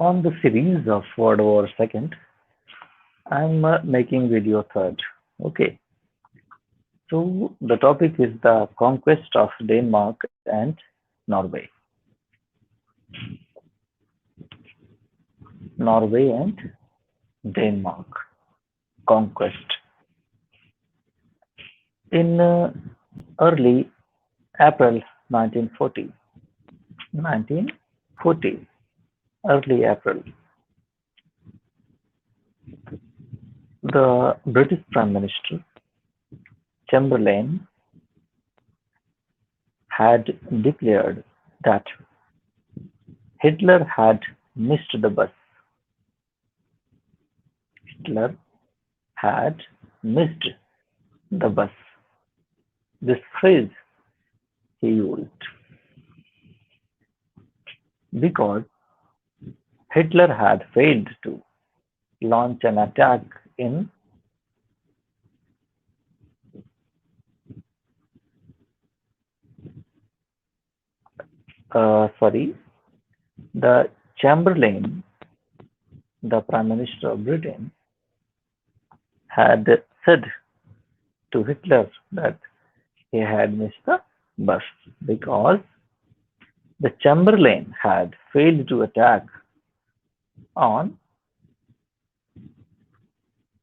On the series of World War II, I'm making video third. Okay, so the topic is the conquest of Denmark and Norway. Norway and Denmark conquest. In early April 1940, 1940, early April, the British Prime Minister Chamberlain had declared that Hitler had missed the bus. Hitler had missed the bus. This phrase he used because Hitler had failed to launch an attack in sorry, the Chamberlain, the Prime Minister of Britain, had said to Hitler that he had missed the bus because the Chamberlain had failed to on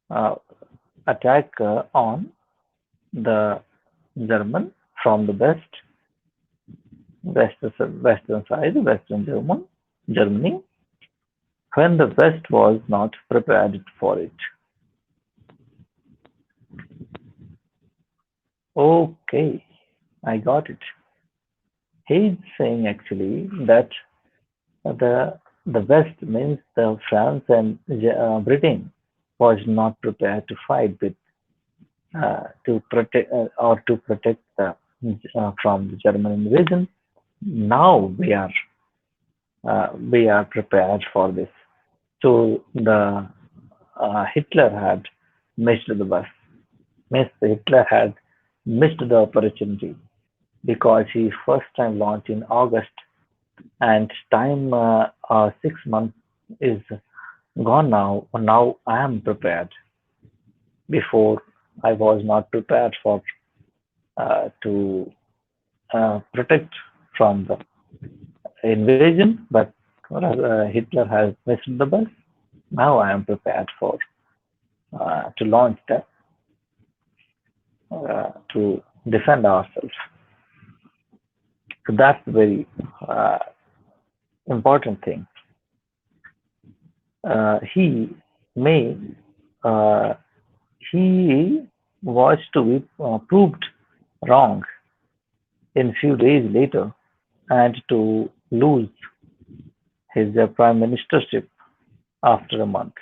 uh, attack on the German from the western side, Germany, when the West was not prepared for it. Okay, I got it. He's saying actually that the West means the France and Britain was not prepared to fight with to protect the from the German invasion. Now we are prepared for this. So the Hitler had missed the bus. Hitler had missed the opportunity because he first time launched in August, and time 6 months is gone now. Now I am prepared. Before I was not prepared for to protect from the invasion, but Hitler has missed the bus. Now I am prepared for to launch that to defend ourselves. So that's a very important thing. He may uh, he was to be proved wrong in few days later and to lose his prime ministership after a month.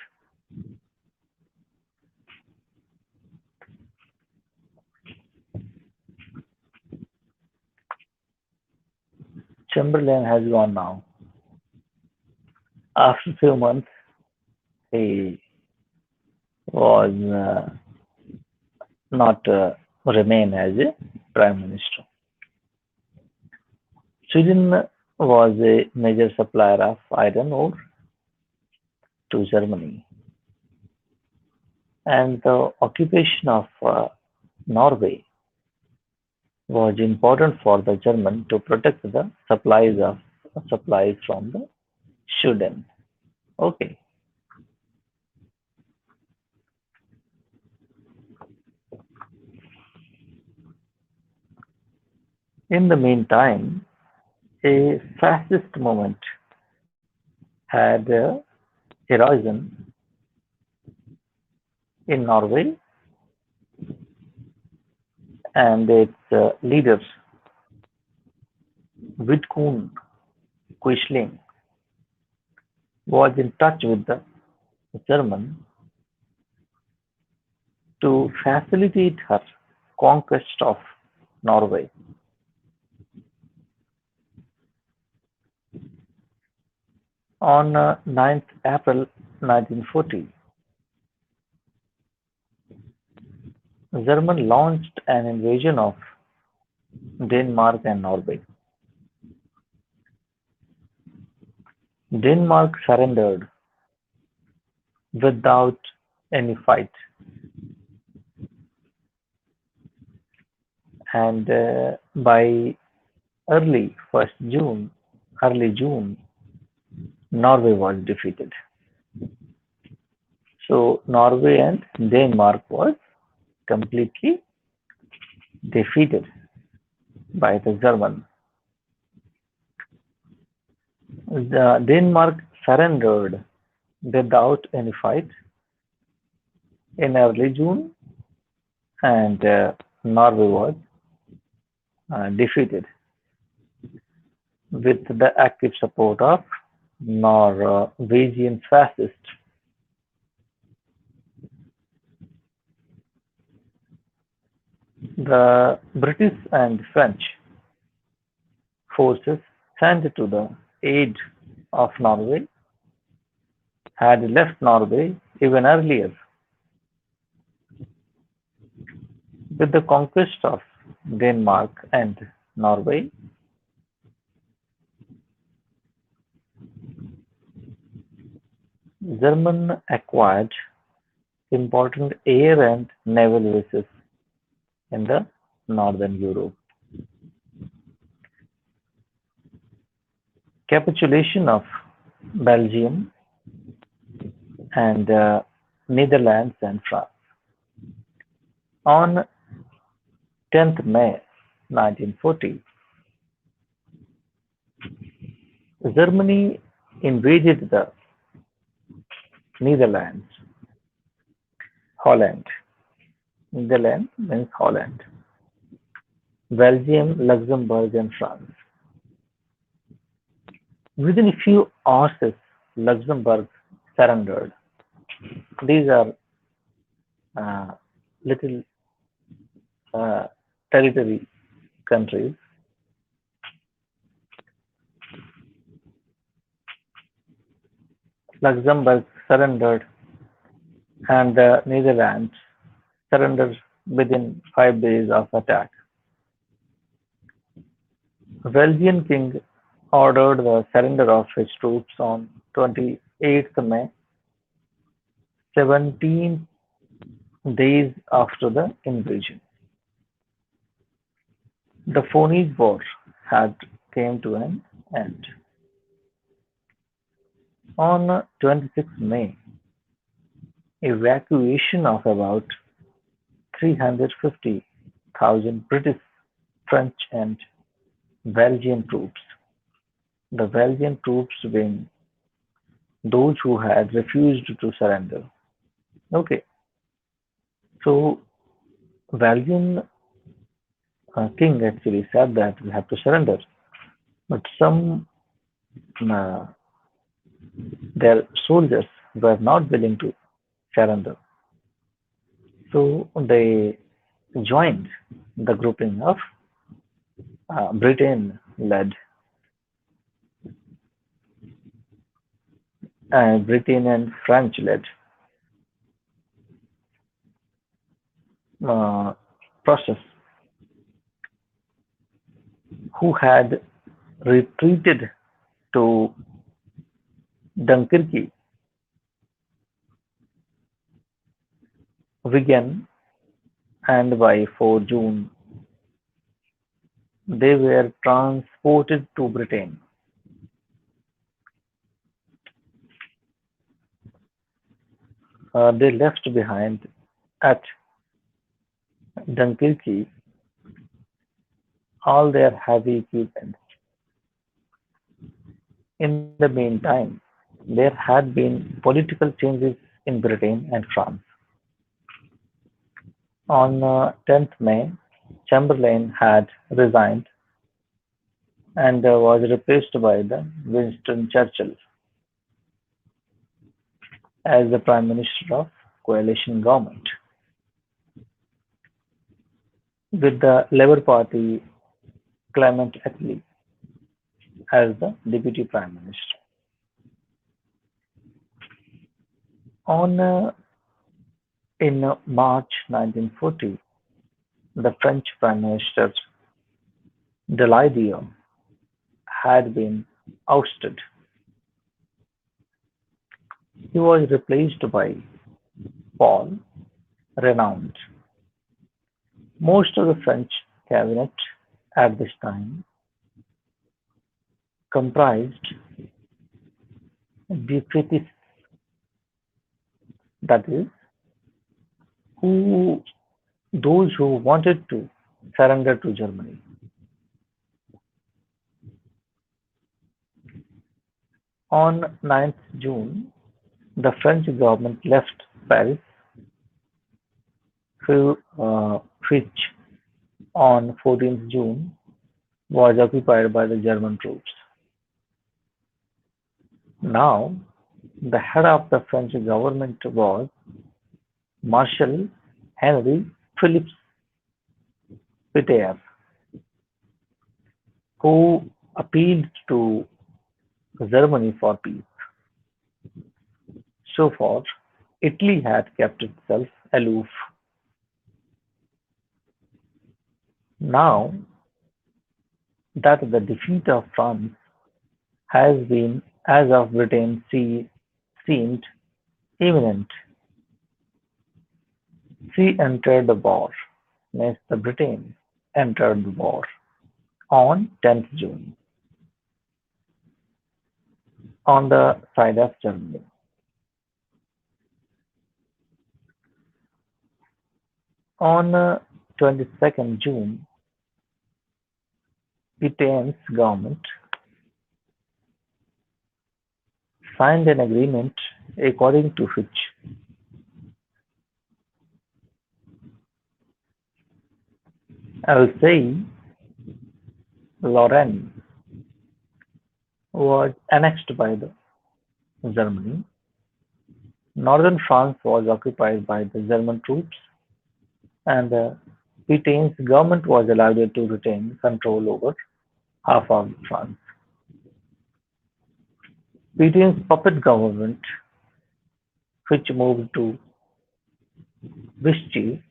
Chamberlain has gone now. After a few months, he was not remain as a prime minister. Sweden was a major supplier of iron ore to Germany, and the occupation of Norway was important for the German to protect the supplies from the Sweden. Okay. In the meantime, a fascist movement had arisen in Norway, and its leader, Vidkun Quisling, was in touch with the German to facilitate her conquest of Norway. On 9th April 1940, Germany launched an invasion of Denmark and Norway. Denmark surrendered without any fight, and by early first June, early June, Norway was defeated. So Norway and Denmark was completely defeated by the German. The Denmark surrendered without any fight in early June, and Norway was defeated with the active support of Norwegian fascists. The British and French forces sent to the aid of Norway had left Norway even earlier. With the conquest of Denmark and Norway, Germany acquired important air and naval bases in the northern Europe. Capitulation of Belgium and Netherlands and France. On 10th May 1940, Germany invaded the Netherlands, Holland. Netherlands means Holland, Belgium, Luxembourg, and France. Within a few hours, Luxembourg surrendered. These are uh, little uh, territory countries. Luxembourg surrendered, and the Netherlands surrendered within 5 days of attack. Belgian king ordered the surrender of his troops on 28th May, 17 days after the invasion. The Phonese War had came to an end. On 26th May, evacuation of about 350,000 British, French, and Belgian troops. The Belgian troops being those who had refused to surrender. Okay, so Belgian king actually said that we have to surrender, but some uh, their soldiers were not willing to surrender. So they joined the grouping of Britain-led Britain and French-led uh, process, who had retreated to Dunkirk, Wigan, and by 4 June they were transported to Britain. They left behind at Dunkirk all their heavy equipment. In the meantime, there had been political changes in Britain and France. On 10th May, Chamberlain had resigned and was replaced by the Winston Churchill as the Prime Minister of coalition government, with the Labour Party Clement Attlee as the Deputy Prime Minister. On in March 1940, the French Prime Minister Daladier had been ousted. He was replaced by Paul Renaud. Most of the French cabinet at this time comprised deputies, that is, who those who wanted to surrender to Germany. On 9th June, the French government left Paris, which on 14th June was occupied by the German troops. Now, the head of the French government was Marshal Henry Philippe Pétain, who appealed to Germany for peace. So far, Italy had kept itself aloof. Now that the defeat of France has been, as of Britain, seemed imminent, she entered the war. Next, the Britain entered the war on 10th June on the side of Germany. On 22nd June, Britain's government signed an agreement according to which Alsace-Lorraine was annexed by the Germany. Northern France was occupied by the German troops, and Britain's government was allowed to retain control over half of France. Britain's puppet government, which moved to Vichy,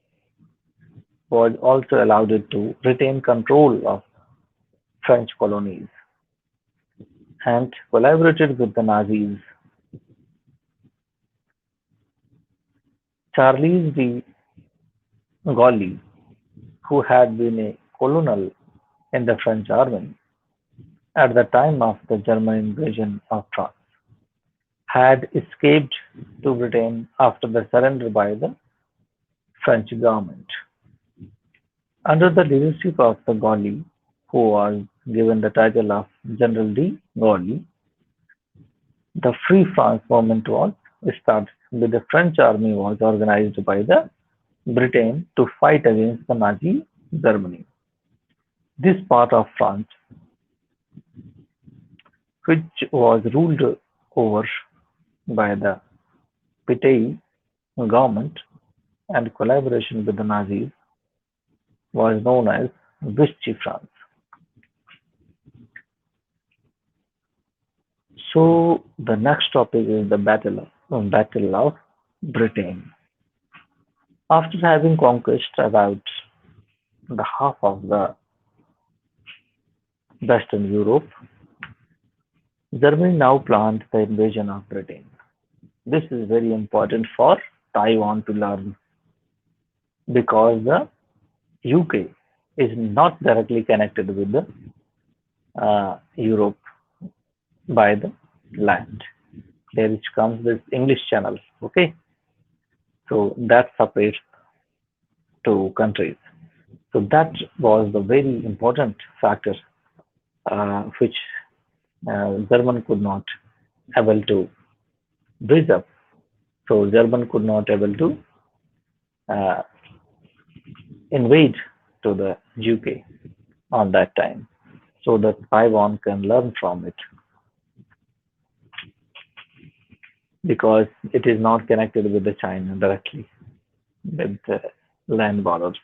was also allowed to retain control of French colonies and collaborated with the Nazis. Charles de Gaulle, who had been a colonel in the French army at the time of the German invasion of France, had escaped to Britain after the surrender by the French government. Under the leadership of the Gaulle, who was given the title of General de Gaulle, the Free France movement was started, with the French army was organized by the Britain to fight against the Nazi Germany. This part of France, which was ruled over by the Pétain government and collaboration with the Nazis, was known as Vichy France. So the next topic is the Battle of Britain. After having conquered about the half of the Western Europe, Germany now planned the invasion of Britain. This is very important for Taiwan to learn because the UK is not directly connected with the Europe by the land. There it comes this English channel. Okay, so that separates two countries. So that was the very important factor which German could not able to bridge up. So German could not able to uh, invade to the UK on that time, so that Taiwan can learn from it because it is not connected with the China directly with the land borders.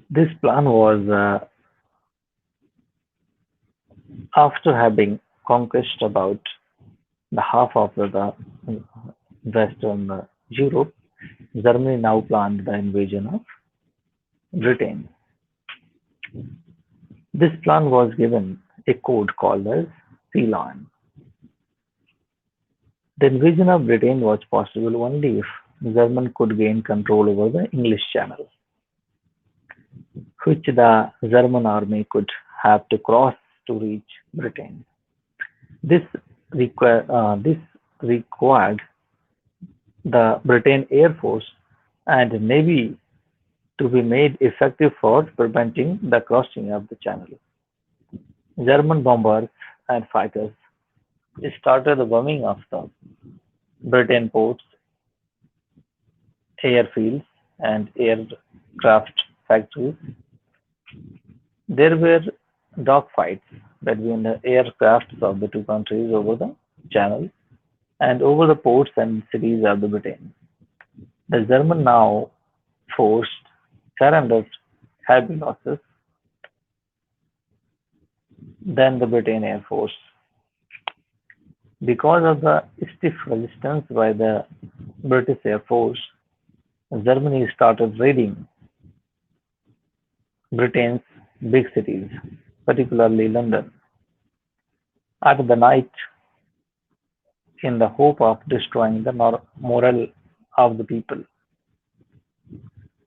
This plan was after having conquered about the half of the Western Europe, Germany now planned the invasion of Britain. This plan was given a code called as Sea Lion. The invasion of Britain was possible only if Germany could gain control over the English Channel, which the German army could have to cross to reach Britain. This, this required the Britain Air Force and Navy to be made effective for preventing the crossing of the channel. German bombers and fighters started the bombing of the Britain ports, airfields, and aircraft factories. There were dogfights between the aircrafts of the two countries over the channel and over the ports and cities of the Britain. The German now forced surrendered heavy losses than the Britain Air Force. Because of the stiff resistance by the British Air Force, Germany started raiding Britain's big cities, particularly London, at the night in the hope of destroying the morale of the people.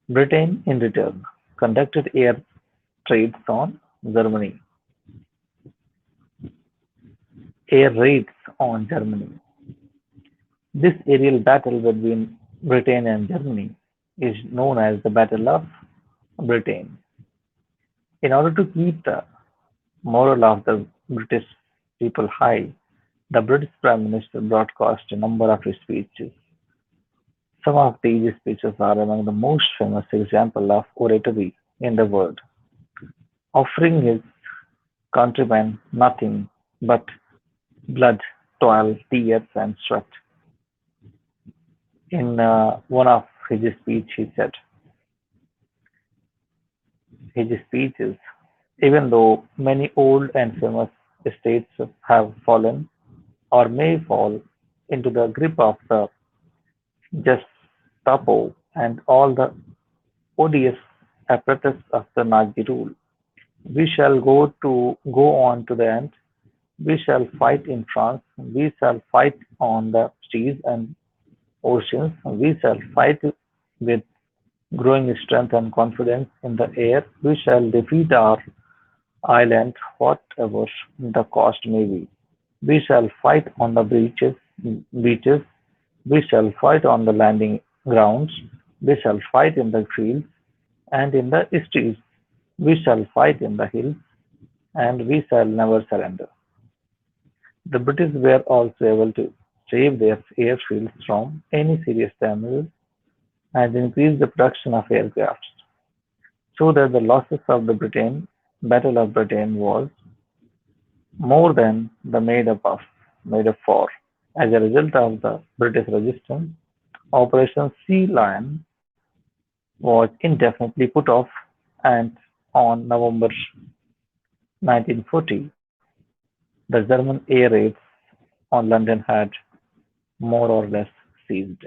Britain, in return, conducted air raids on Germany. Air raids on Germany. This aerial battle between Britain and Germany is known as the Battle of Britain. In order to keep the morale of the British people high, the British Prime Minister broadcast a number of his speeches. Some of these speeches are among the most famous examples of oratory in the world, offering his countrymen nothing but blood, toil, tears, and sweat. In one of his speech, he said, his speeches, even though many old and famous states have fallen or may fall into the grip of the Gestapo and all the odious apparatus of the Nazi rule, we shall go on to the end. We shall fight in France. We shall fight on the seas and oceans. We shall fight with growing strength and confidence in the air. We shall defeat our island, whatever the cost may be. We shall fight on the beaches. We shall fight on the landing grounds. We shall fight in the fields and in the streets. We shall fight in the hills, and we shall never surrender. The British were also able to save their airfields from any serious damage and increase the production of aircraft, so that the losses of the Britain Battle of Britain was more than the made up for. As a result of the British resistance, Operation Sea Lion was indefinitely put off, and on November 1940, the German air raids on London had more or less ceased.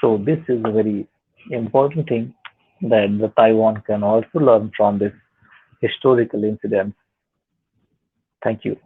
So this is a very important thing that the Taiwan can also learn from this historical incident. Thank you.